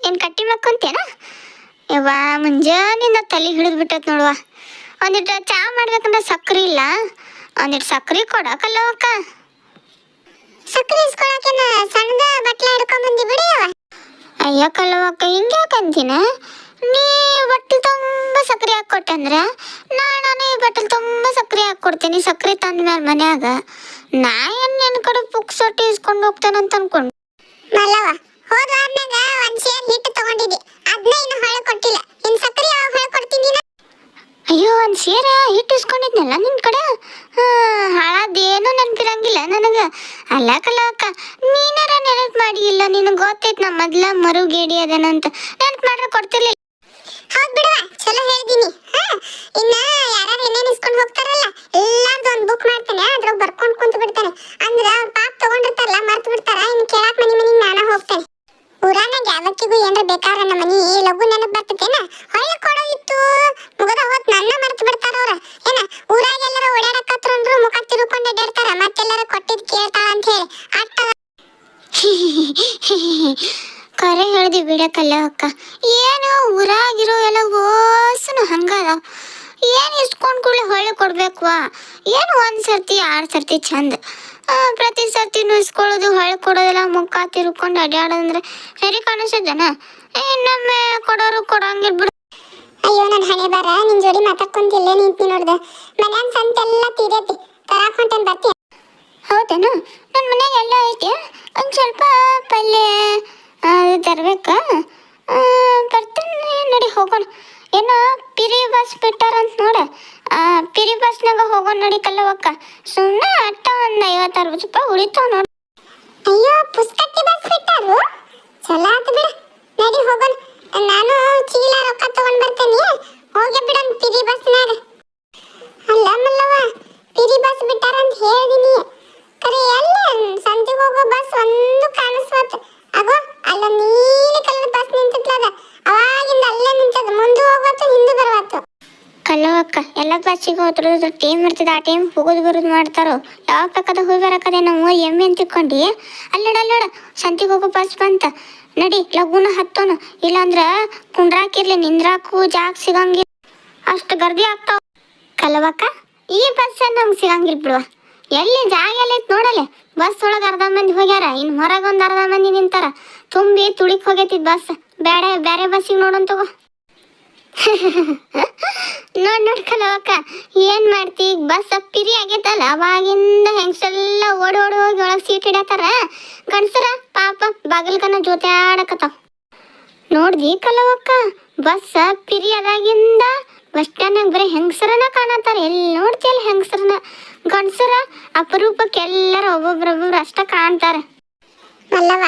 ಏನು ಕಟ್ಟಿ ಮಕ್ಕೊಂತೇನ? ಯವ್ವ ಮುಂಜಾನಿಂದ ತಲೆ ಹಿಡಿದು ಬಿಟ್ಟೈತೆ ನೋಡುವ. ಒಂದಿಟ್ಟು ಚಾ ಮಾಡ್ಬೇಕಂದ್ರೆ ಸಕ್ರೆ ಇಲ್ಲ, ಒಂದಿಟ್ಟು ಸಕ್ರೆ ಕೊಡಕಲ್ಲವಕ್ಕ. ಸಕ್ರೆ ಇಸ್ಕೊಳಕೇನ ಸಣ್ಣದ ಬಟ್ಲ ಹಿಡ್ಕೊಂಡ್ ಬಂದಿ ಬಿಡಿಯವ. ಅಯ್ಯ ಕಲ್ಲವಕ್ಕ, ಹಿಂಗ್ಯಾಕಂತೀನ? ನೀ ಬಟ್ಟಲು ತುಂಬ ಸಕ್ರೆ ಹಾಕ್ಕೊಟ್ಟಂದ್ರೆ ನಾನು ಈ ಬಟ್ಟಲು ತುಂಬ ಸಕ್ರೆ ಹಾಕ್ಕೊಡ್ತೀನಿ. ಸಕ್ರೆ ತಂದ್ಮೇಲೆ ಮನ್ಯಾಗ ನಾ ಏನು ಕಡೆ ಪುಕ್ಸೊಟ್ಟು ಇಸ್ಕೊಂಡು ಹೋಗ್ತಾನಂತ ಅನ್ಕೊಂಡು. ಮಲ್ಲವ, ಹೋದ ವಾರನಾಗ ಒಂದ್ ಸೇರ್ ಹಿಟ್ಟು ತಗೊಂಡಿದ್ದಿ, ಅದನ್ನ ಇನ್ನು ಹೊಳೆ ಕೊಟ್ಟಿಲ್ಲ. ಇನ್ ಸಕ್ರೆ ಯಾವಾಗ ಹೊಳೆ ಕೊಡ್ತೀನಿ? ಅಯ್ಯೋ, ಒಂದು ಸೇರ ಹಿಟ್ಟು ಇಸ್ಕೊಂಡಿದ್ನಲ್ಲ ನಿನ್ನ ಕಡೆ, ಹಾಳಾದೇನು ನೆನಪಿರಂಗಿಲ್ಲ ನನಗೆ. ಅಲ್ಲ ಕಲ್ಲವಕ್ಕ, ನೀನಾರ ನೆನಪು ಮಾಡಿ ಇಲ್ಲ, ನಿನಗೆ ಗೊತ್ತೈತೆ ನಮ್ಮ ಮೊದ್ಲ ಮರುಗೇಡಿ ಅದೇನಂತ. ನೆನಪು ಮಾಡ್ರೆ ಕೊಡ್ತಿರ್ಲಿಲ್ಲ. ಹೌದ್ ಬಿಡುವ, ಚಲೋ ಹೇಳಿದೀನಿ. ಇನ್ನ ಯಾರು ಏನೇನು ಇಸ್ಕೊಂಡು ಹೋಗ್ತಾರಲ್ಲ ಎಲ್ಲಾರ್ದು ಒಂದು ಬುಕ್ ಮಾಡ್ತೇನೆ, ಅದ್ರಾಗ ಬರ್ಕೊಂಡು ಕುಂತು ಬಿಡ್ತೇನೆ. ಅಂದ್ರೆ ಅವ್ರ ಪಾಪ ತಗೊಂಡಿರ್ತಾರಲ್ಲ ಮರ್ತು ಬಿಡ್ತಾರ. ಇನ್ನು ಕೇಳಾಕ್ ಮನಿಗೆ ನಾನು ಹೋಗ್ತೇನೆ. ಊರಾನಾಗ ಯಾವತ್ತಿಗೂ ಏನ್ರ ಬೇಕಾದ್ರೆ ನಮ್ಮ ಮನಿ ಲಘು ನೆನಪು ಬರ್ತೇನ. ಹೊಳ್ಳಿ ಕೊಡೋದಿತ್ತು ಮುಗದ ಹೋತ್ ನನ್ನ ಮರ್ತು ಬಿಡ್ತಾರ ಅವ್ರ. ಏನ ಊರಾಗ ಎಲ್ಲರ ಓಡಾಡಕತ್ರ ಅಂದ್ರು ಮುಖ ತಿರುಕೊಂಡು ಅಡ್ಡಾಡ್ತಾರ, ಮತ್ತೆಲ್ಲರ ಕೊಟ್ಟಿದ್ ಕೇಳ್ತಾಳ ಅಂತ ಹೇಳಿ ಅಷ್ಟ. ಕರೆ ಹೇಳ್ದಿ ಬಿಡಕ್ಕಲ್ಲ ಅಕ್ಕ. ಏನು ಊರಾಗಿರೋ ಎಲ್ಲ ಓಸನು ಹಂಗದ. ಏನು ಇಸ್ಕೊಂಡು ಕೂಡಲೇ ಹೊಳ್ಳಿ ಕೊಡ್ಬೇಕವಾ? ಏನು ಒಂದು ಸರ್ತಿ 2 ಸರ್ತಿ ಚಂದ, ಪ್ರತಿ ಸರ್ತಿನೂ ಇಸ್ಕೊಳ್ಳೋದು ಹೊಳ್ಳಿ ಕೊಡೋದೆಲ್ಲ ಮುಖ ತಿರ್ಕೊಂಡು ಅಡ್ಡಾಡೋದಂದ್ರೆ ಸರಿ ಕಾಣಿಸೋದನ? ಇನ್ನೊಮ್ಮೆ ಕೊಡೋರು ಕೊಡಂಗಿಲ್ಲ ಬಿಡು. ಅಯ್ಯೋ ನನ್ನ ಹಣೆ ಬಾರ, ನಿನ್ ಜೋಡಿ ಮಾತಾಡ್ಕೊಂತಿಲ್ಲೇ ನಿಂತಿ ನೋಡ್ದೆ. ಮನ್ಯಾನ ಸಂತೆಲ್ಲ ತೀರೈತಿ, ತರಾಕ್ ಹೊಂಟೇನ್ ಬರ್ತೀಯ? ಹೌದೇನು? ನನ್ನ ಮನ್ಯಾಗ ಎಲ್ಲ ಐತಿ. ಒಂದು ಸ್ವಲ್ಪ ಪಲ್ಯ ತರ್ಬೇಕಾ? ಬರ್ತೀನಿ ನಡಿ, ಹೋಗೋಣ. ಏನೋ ಪಿರಿ ಬಸ್ ಬಿಟ್ಟಾರಂತ ನೋಡ, ಪಿರಿ ಬಸ್ನಾಗ ಹೋಗೋಣ ನಡಿ ಕಲ್ಲವಕ್ಕ. ಸುಮ್ಮನೆ ಅಟ್ಟ ಒಂದು 50-60 ರೂಪಾಯಿ ಉಳಿತಾವ ನೋಡಿ. ಅಯ್ಯೋ, ಪುಸ್ತಕಿ ಬಸ್ ಬಿಟ್ಟಾರು? ಚಲೋ ಆತು ಬಿಡ, ನಡಿ ಹೋಗೋಣ. ನಾನು ಚೀಲ ರೊಕ್ಕ ತಗೊಂಡ್ ಬರ್ತೇನೆ, ಹೋಗಿ ಬಿಡೋಣ ಪಿರಿ ಬಸ್ನಾಗ. ಅಲ್ಲ ಮಲ್ಲವ, ಪಿರಿ ಬಸ್ ಬಿಟ್ಟಾರಂತ ಹೇಳಿದೀನಿ, ಕರೆ ಎಲ್ಲ ಸಂತಿಗೆ ಹೋಗೋ ಬಸ್ ಒಂದು ಕಾಣಿಸ್ವತ್ತು. ಆಗೋ ಅಲ್ಲ ನೀಲಿ ಕಲರ್ ಬಸ್ ನಿಂತಿಟ್ಲದ, ಅವಾಗಿಂದ ಅಲ್ಲೇ ನಿಂತದ, ಮುಂದೆ ಹೋಗ್ವತ್ತು ಹಿಂದೆ ಬರ್ವತ್ತು. ಕಲ್ಲವಕ್ಕ, ಎಲ್ಲ ಬಸ್ಸಿಗೆ ಹೋದ್ರದ್ದು ಟೈಮ್ ಇರ್ತದೆ, ಆ ಟೈಮ್ ಹೋಗೋದು ಬರೋದು ಮಾಡ್ತಾರೋ. ಯಾವಾಗ ಬೇಕಾದ ಹೋಗಿ ಬರಕದೆ ನಮ್ಮ ಎಮ್ಮೆ ಅಂತ ತಿಳ್ಕೊಂಡು. ಅಲ್ಲಡ ಸಂತಿಗೆ ಹೋಗೋ ಬಸ್ ಬಂತ, ನಡಿ ಲಘುನ ಹತ್ತೋನು. ಇಲ್ಲಾಂದ್ರೆ ಕುಂಡ್ರಾಕಿರ್ಲಿ ನಿಂದ್ರಾಕು ಜಾಗ ಸಿಗಂಗಿಲ್ಲ, ಅಷ್ಟು ಗರ್ದಿ ಆಗ್ತಾವ. ಕಲ್ಲವಕ್ಕ, ಈ ಬಸ್ ನಮ್ಗೆ ಸಿಗಂಗಿಲ್ಲ ಬಿಡುವ. ಎಲ್ಲಿ ಜಾಗ ಎಲ್ಲ ಐತೆ ನೋಡಲೆ. ಬಸ್ ಒಳಗೆ ಅರ್ಧ ಮಂದಿ ಹೋಗ್ಯಾರ, ಇನ್ನು ಹೊರಗೆ ಒಂದು ಅರ್ಧ ಮಂದಿ ನಿಂತಾರ. ತುಂಬಿ ತುಳಿಕ್ ಹೋಗೈತಿ ಬಸ್. ಬೇರೆ ಬಸ್ಸಿಗೆ ನೋಡೋನ್ ತಗೋ. ನೋಡ್ ಕಲವಕ್ಕ, ಏನ್ ಮಾಡ್ತಿ? ಈಗ ಬಸ್ ಪಿರಿ ಆಗೈತಲ್ಲ, ಅವಾಗಿಂದ ಹೆಂಗಸೆಲ್ಲ ಓಡಿ ಹೋಗಿ ಒಳಗೆ ಸೀಟ್ ಹಿಡತಾರ. ಗಂಡಸರ ಪಾಪ ಬಾಗಿಲ್ಕನ ಜೊತೆ ಆಡಕತ್ತಾವ. ನೋಡ್ದಿ ಕಲವಕ್ಕ, ಬಸ್ ಪಿರಿ ಅದಾಗಿಂದ ಬಸ್ ಸ್ಟ್ಯಾಂಡ್ನಾಗ ಬರೀ ಹೆಂಗಸರನ ಕಾಣತ್ತಾರ. ಎಲ್ಲಿ ನೋಡ್ತಿಯಲ್ಲ ಹೆಂಗಸರನ, ಗಂಡಸರ ಅಪರೂಪಕ್ಕೆ ಎಲ್ಲರ ಒಬ್ಬೊಬ್ರೊಬ್ಬರು ಅಷ್ಟ ಕಾಣ್ತಾರೆ. ಮಲ್ಲವ,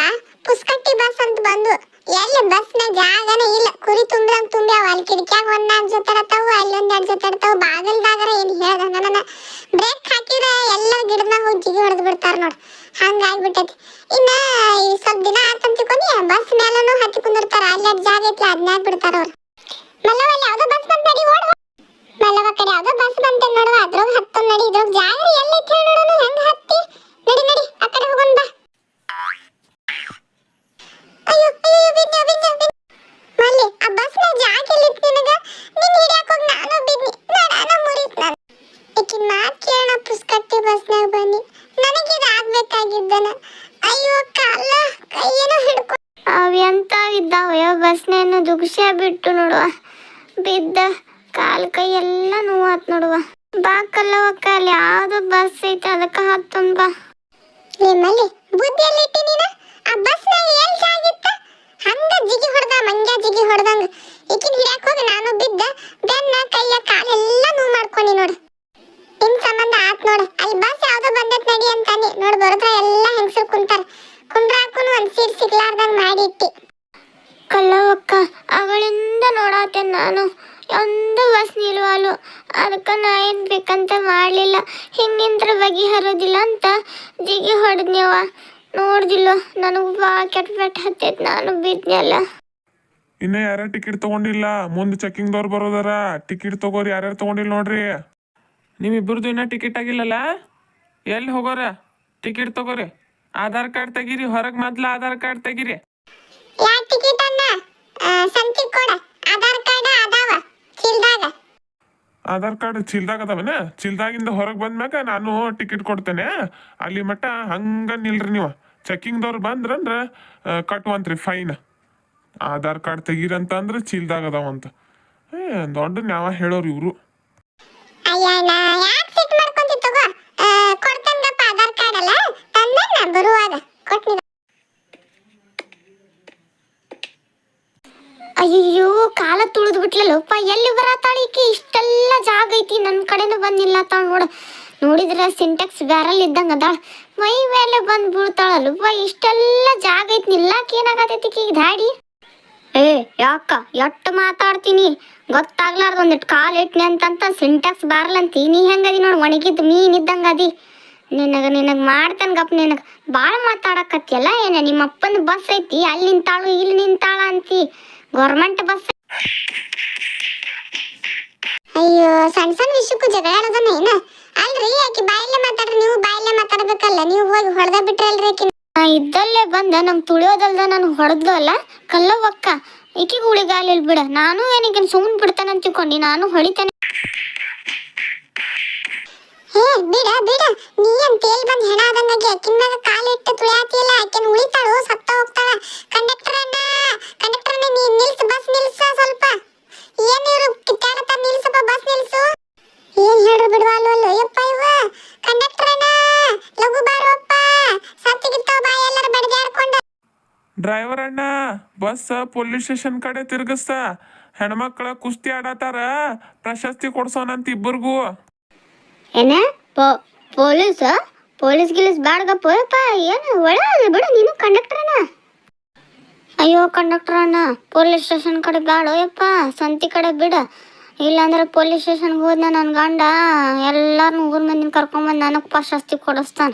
ಪುಸ್ಕಟ್ಟಿ ಬಸ್ ಅಂತ ಬಂದು ಎಲ್ಲಿ ಬಸ್ನಾಗ ಜಾಗನೇ ಇಲ್ಲ, ಕುರಿ ತುಂಬ್ದಂಗ್ ತುಂಬ್ಯಾವ. ಅಲ್ಲಿ ಕಿಟಕಿಯಾಗ ಒಂದ್ 4 ಜೊತೆ ಇರ್ತಾವು, ಅಲ್ಲಿ ಒಂದ್ 2 ಜೊತೆ ಇರ್ತಾವು. ಬಾಗಿಲ್ದಾಗರ ಏನ್ ಹೇಳ್ದ ನನ್ನ ಬ್ರೇಕ್ ಹಾಕಿದ್ರೆ ಎಲ್ಲ ಗಿಡದಾಗ ಹೋಗಿ ಜಿಗಿ ಹೊಡೆದು ಬಿಡ್ತಾರ ನೋಡ್, ಹಂಗಾಗ್ಬಿಟ್ಟೈತಿ. ಇನ್ನ ಈ ಸ್ವಲ್ಪ ದಿನ ಆತಂತ ತಿಳ್ಕೊಂಡಿ ಬಸ್ ಮೇಲೂ ಹತ್ತಿ ಕುಂದಿರ್ತಾರ, ಅಲ್ಲಿ ಜಾಗ ಐತಿ ಅದ್ನಾಗ ಬಿಡ್ತಾರ ಅವ್ರು. ಮಲ್ಲವ, ಅಲ್ಲಿ ಯಾವ್ದೋ ಬಸ್ ಬಂತ, ನಡಿ ಓಡುವ. ಮಲ್ಲವ, ಕಡೆ ಯಾವ್ದೋ ಬಸ್ ಬಂತ ನೋಡುವ, ಅದ್ರಾಗ ಹತ್ತೋ ನಡಿ. ಇದ್ರಾಗ ಜಾಗ ಎಲ್ಲೈತಿ ಹೇಳಿ ನೋಡೋಣ, ಹೆಂಗ ಹತ್ತಿ? ನಡಿ ಆ ಕಡೆ ಹೋಗೋಣ ಬಾ. ಅಯ್ಯೋ ಮಲ್ಲಿ, ಆ ಬಸ್ನಾಗ ಜಾಗ ಎಲ್ಲಿತ್ತು ನಿನಗ? ನಿನ್ ಹಿಡಿಯಾಕ ಹೋಗಿ ನಾನು ಬಿದ್ನಿ, ನಾನು ಮುರಿತ್. ನಾನು ಈಕಿನ ಮಾತು ಕೇಳೋಣ, ಪುಸ್ಕಟ್ಟಿ ಬಸ್ನಾಗ ಬನ್ನಿ, ನನಗಿದು ಆಗ್ಬೇಕಾಗಿದ್ದನ. ಅಯ್ಯೋ ಕಾಲ ಕೈಯೇನೋ ಹಿಡ್ಕೊ. ಅವೆಂತ ಇದ್ದಾವ ಬಸ್ನೇನು ದುಗ್ಸ್ಯಾ ಬಿಟ್ಟು ನೋಡುವ, ಬಿದ್ದ ಕಾಲ್ ಕೈ ಎಲ್ಲ ನೋವಾತ್ ನೋಡುವ. ಬಾ ಕಲ್ಲವಕ್ಕ, ಅಲ್ಲಿ ಯಾವ್ದು ಬಸ್ ಐತೆ ಅದಕ್ಕೆ ಹತ್ತೊಂದ್ ಬಾ. ಏ ಮಲ್ಲಿ, ಬುದ್ಧಿ ಎಲ್ಲಿ ಇಟ್ಟಿ ನೀನು? ಆ ಬಸ್ನಾಗ ಎಲ್ಲಿ ಜಾಗಿತ್ತ? ಹಂಗ ಜಿಗಿ ಹೊಡೆದ, ಮಂಗ್ಯ ಜಿಗಿ ಹೊಡೆದಂಗ. ಈಕಿನ ಹಿಡ್ಯಾಕ ಹೋಗಿ ನಾನು ಬಿದ್ದ, ಬೆನ್ನ ಕೈಯ ಕಾಲೆಲ್ಲ ನೋವು ಮಾಡ್ಕೊಂಡಿ ನೋಡು. ನಿನ್ ಸಂಬಂಧ ಆತ್ ನೋಡು. ಅಲ್ಲಿ ಬಸ್ ಯಾವ್ದೋ ಬಂದೈತ್ ನಡಿ ಅಂತಾನೆ ನೋಡು, ಬರೋದ್ರ ಎಲ್ಲ ಹೆಂಗಸರು ಕುಂತಾರ. ಕುಂಡ್ರಾಕುನು ಒಂದ್ ಸೀಟ್ ಸಿಗ್ಲಾರ್ದಂಗ ಮಾಡಿ ಇಟ್ಟಿ. ಕಲ್ಲವಕ್ಕ, ಅವಳಿಂದ ನೋಡಾತೇನೆ ನಾನು, ಒಂದು ಬಸ್ ನಿಲ್ವಾಲು. ಅದಕ್ಕೆ ನಾ ಏನು ಬೇಕಂತ ಮಾಡಲಿಲ್ಲ, ಹಿಂಗಿಂದ್ರ ಬಗೆಹರೋದಿಲ್ಲ ಅಂತ ಜಿಗಿ ಹೊಡೆದ್ನೇವ. ನೋಡ್ದಿಲ್ಲ, ನನಗೂ ಭಾಳ ಕೆಟ್ಟ ಹತ್ತೈತೆ, ನಾನು ಬಿದ್ನಲ್ಲ. ಇನ್ನ ಯಾರ ಟಿಕೆಟ್ ತಗೊಂಡಿಲ್ಲ, ಮುಂದೆ ಚೆಕಿಂಗ್ದವ್ರು ಬರೋದಾರ. ಟಿಕೆಟ್ ತಗೋರಿ, ಯಾರ್ಯಾರು ತಗೊಂಡಿಲ್ಲ ನೋಡ್ರಿ. ನಿಮ್ಮಿಬ್ಬರದು ಇನ್ನೂ ಟಿಕೆಟ್ ಆಗಿಲ್ಲಲ್ಲ? ಎಲ್ಲಿ ಹೋಗೋರ? ಟಿಕೆಟ್ ತಗೋರಿ, ಆಧಾರ್ ಕಾರ್ಡ್ ತೆಗೀರಿ, ಹೊರಗೆ ಮೊದ್ಲು ಆಧಾರ್ ಕಾರ್ಡ್ ತೆಗೀರಿ. ಯಾ ಟಿಕೆಟ್ ಅನ್ನ? ಸಂತಿ ಕೊಡ ಆಧಾರ್ ಕಾರ್ಡ್ ಅದಾವ ಚೀಲ್ದಾಗ. ಆಧಾರ್ ಕಾರ್ಡ್ ಚೀಲ್ದಾಗ ಅದಾವನ? ಚೀಲ್ದಾಗಿಂದ ಹೊರಗೆ ಬಂದ್ಮ್ಯಾಗ ನಾನು ಟಿಕೆಟ್ ಕೊಡ್ತೇನೆ. ಅಲ್ಲಿ ಮಟ್ಟ ಹಂಗ ನಿಲ್ರಿ ನೀವು. ಚೆಕಿಂಗ್ದವ್ರು ಬಂದ್ರಂದ್ರ ಕಟ್ವಂತ್ರಿ ಫೈನ್. ಆಧಾರ್ ಕಾರ್ಡ್ ತೆಗೀರಂತ ಅಂದ್ರೆ ಚೀಲ್ದಾಗ ಅದಾವಂತ. ದೊಡ್ಡ ನ್ಯಾವ ಹೇಳೋರು ಇವರು. ಅಯ್ಯಣ್ಣ ಯಾಕೆ ಸಿಟ್ ಮಾಡ್ಕೊಂತಿ ತಗೋ. ಕೊಡ್ತಂಗಪ್ಪ ಆಧಾರ್ ಕಾರ್ಡ್ ಅಲ್ಲ ತಂದಣ್ಣ ಬರುವಾಗ ಕೊಟ್ನಿ. ಅಯ್ಯೋ ಕಾಲ ತುಳಿದು ಬಿಟ್ಲಲ್ಲಪ್ಪ. ಎಲ್ಲಿ ಬರತ್ತಾಳ ಈಕಿ? ಇಷ್ಟೆಲ್ಲ ಜಾಗ ಐತಿ, ನನ್ನ ಕಡೆನೂ ಬಂದಿಲ್ಲ ತಾಳ ನೋಡ. ನೋಡಿದ್ರೆ ಸಿಂಟೆಕ್ಸ್ ಬ್ಯಾರಲ್ ಇದ್ದಂಗ ಅದಾಳ. ಮೈ ಮೇಲೆ ಬಂದು ಬೀಳ್ತಾಳಲ್ಲಪ್ಪ. ಇಷ್ಟೆಲ್ಲ ಜಾಗ ಐತಿ, ನಿಲ್ಲಾಕ ಏನಾಗತೈತಿ ಈಗ ದಾಡಿ? ಯಾಕ ಎಟ್ಟು ಮಾತಾಡ್ತೀನಿ ಗೊತ್ತಾಗ್ಲಾರ್ದು. ಒಂದಿಟ್ಟು ಕಾಲು ಇಟ್ನಿ ಅಂತಂತ ಸಿಂಟೆಕ್ಸ್ ಬ್ಯಾರಲ್ ಅಂತಿ. ನೀ ಹೆಂಗದಿ ನೋಡಿ, ಒಣಗಿದ್ದು ಮೀನ್ ಇದ್ದಂಗ ಅದಿ. ನಿನಗೆ ಮಾಡ್ತಾನೆ ಗಪ್. ನಿನಗೆ ಭಾಳ ಮಾತಾಡಕತ್ತಿಯಲ್ಲ. ಏನ ನಿಮ್ಮ ಅಪ್ಪನ ಬಸ್ ಐತಿ, ಅಲ್ಲಿ ನಿಂತಾಳು ಇಲ್ಲಿ ನಿಂತಾಳ ಅಂತಿ. Government bus. ಅಯ್ಯೋ ಸಣ್ಣ ಸಣ್ಣ ವಿಷಯಕ್ಕೂ ಜಗಳ ಆಡೋದನ್ನ ಏನ? ಅಲ್ರಿ ಆಕಿ ಬಾಯಲ್ಲೇ ಮಾತಾಡ್ರಿ, ನೀವು ಬಾಯಲ್ಲೇ ಮಾತಾಡ್ಬೇಕಲ್ಲ. ನೀವು ಹೋಗಿ ಹೊಡೆದ ಬಿಟ್ರಲ್ರಿ ಆಕಿ. ನಾ ಇದ್ದಲ್ಲೇ ಬಂದ ನಮ್ಗೆ ತುಳಿಯೋದಲ್ದ ನಾನು ಹೊಡೆದ್ಲು ಅಲ್ಲ ಕಲ್ಲವಕ್ಕ. ಈಕಿಗೆ ಉಳಿಗಾಲಿಲ್ ಬಿಡ. ನಾನು ಏನಕ್ಕೆ ಸುಮ್ಮನೆ ಬಿಡ್ತಾನೆ ಅಂತ ತಿಳ್ಕೊಂಡು ನಾನು ಹೊಡಿತಾನೆ. ಹೇ ಬಿಡ ಬಿಡ, ನೀ ಏನ್ ತೇಲ್ ಬಂದ್ ಹೆಣ ಆದಂಗಾಗಿ ಆಕಿನ ಮ್ಯಾಗ ಕಾಲಿಟ್ಟು ತುಳಿಯಾತಿಲ್ಲ. ಆಕಿನ ಉಳಿತಾಳು, ಸತ್ತ ಹೋಗ್ತಾಳ. ಕಂಡಕ್ಟರ್ ಅಣ್ಣ ನೀ ನಿಲ್ಸು, ಬಸ್ ನಿಲ್ಸ ಸ್ವಲ್ಪ. ಏನ್ ಇವ್ರು ಕಿತ್ತಾಡತ? ನಿಲ್ಸಪ್ಪ ಬಸ್ ನಿಲ್ಸು. ಏನ್ ಹೇಳ್ರು ಬಿಡುವಲ್ಲ ಯಪ್ಪ ಇವ. ಕಂಡಕ್ಟರ್ ಅಣ್ಣ ಲಘು ಬಾರೋಪ್ಪ, ಸತ್ತಿಗಿತ್ತಾವ ಬಾ ಎಲ್ಲರೂ ಬಡ್ದಾಡ್ಕೊಂಡ. ಡ್ರೈವರ್ ಅಣ್ಣ, ಬಸ್ ಪೊಲೀಸ್ ಸ್ಟೇಷನ್ ಕಡೆ ತಿರ್ಗಿಸ್ತ. ಹೆಣ್ಮಕ್ಳ ಕುಸ್ತಿ ಆಡತಾರ, ಪ್ರಶಸ್ತಿ ಕೊಡ್ಸೋನಂತ ಇಬ್ಬರಿಗೂ. ಏನ ಪೊಲೀಸ್ ಗಿಲೀಸ್ ಬ್ಯಾಡ್ಗಪ್ಪ. ಯಪ್ಪ ಏನು ಒಳ್ಳೆ ಬಿಡು ನೀನು ಕಂಡಕ್ಟರ್ನ. ಅಯ್ಯೋ ಕಂಡಕ್ಟರ್ನ, ಪೊಲೀಸ್ ಸ್ಟೇಷನ್ ಕಡೆ ಬ್ಯಾಡೋ ಯಪ್ಪ, ಸಂತಿ ಕಡೆ ಬಿಡ. ಇಲ್ಲಾಂದ್ರೆ ಪೊಲೀಸ್ ಸ್ಟೇಷನ್ಗೆ ಹೋದ್ನ ನನ್ನ ಗಂಡ ಎಲ್ಲಾರನ್ನೂ ಊರ್ ಮಂದಿನ ಕರ್ಕೊಂಬಂದು ನನಗೆ ಪ್ರಶಸ್ತಿ ಕೊಡಿಸ್ತಾನ.